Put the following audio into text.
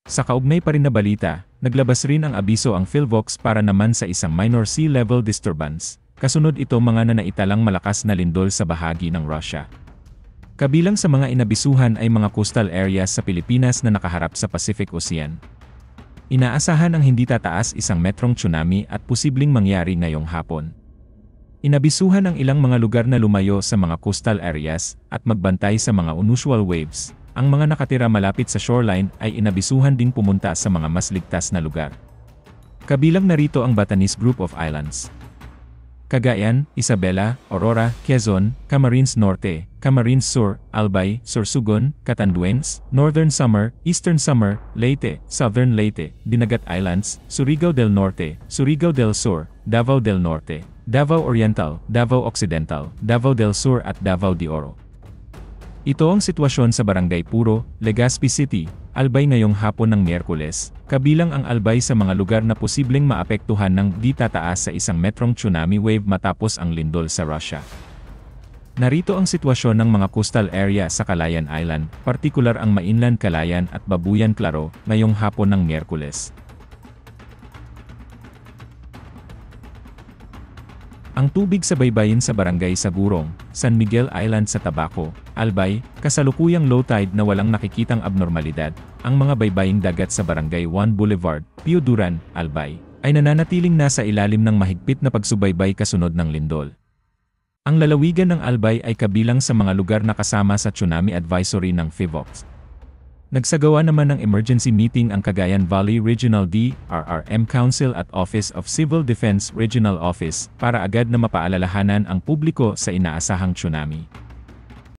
Sa kaugnay pa rin na balita, naglabas rin ang abiso ang PhilVox para naman sa isang minor sea level disturbance. Kasunod ito mga nanaitalang malakas na lindol sa bahagi ng Russia. Kabilang sa mga inabisuhan ay mga coastal areas sa Pilipinas na nakaharap sa Pacific Ocean. Inaasahan ang hindi tataas isang metrong tsunami at posibleng mangyari ngayong hapon. Inabisuhan ang ilang mga lugar na lumayo sa mga coastal areas at magbantay sa mga unusual waves. Ang mga nakatira malapit sa shoreline ay inabisuhan ding pumunta sa mga mas ligtas na lugar. Kabilang narito ang Batanes Group of Islands, Cagayan, Isabela, Aurora, Quezon, Camarines Norte, Camarines Sur, Albay, Sorsogon, Catanduanes, Northern Samar, Eastern Samar, Leyte, Southern Leyte, Dinagat Islands, Surigao del Norte, Surigao del Sur, Davao del Norte, Davao Oriental, Davao Occidental, Davao del Sur at Davao de Oro. Ito ang sitwasyon sa Barangay Puro, Legazpi City, Albay ngayong hapon ng Miyerkules, kabilang ang Albay sa mga lugar na posibleng maapektuhan ng di tataas sa isang metrong tsunami wave matapos ang lindol sa Russia. Narito ang sitwasyon ng mga coastal area sa Calayan Island, partikular ang Mainland Calayan at Babuyan Claro, ngayong hapon ng Miyerkules. Ang tubig sa baybayin sa Barangay Sagurong, San Miguel Island sa Tabaco, Albay, kasalukuyang low tide na walang nakikitang abnormalidad. Ang mga baybaying dagat sa Barangay 1 Boulevard, Pio Duran, Albay, ay nananatiling nasa ilalim ng mahigpit na pagsubaybay kasunod ng lindol. Ang lalawigan ng Albay ay kabilang sa mga lugar na kasama sa tsunami advisory ng PhilVox. Nagsagawa naman ng emergency meeting ang Cagayan Valley Regional DRRM Council at Office of Civil Defense Regional Office para agad na mapaalalahanan ang publiko sa inaasahang tsunami.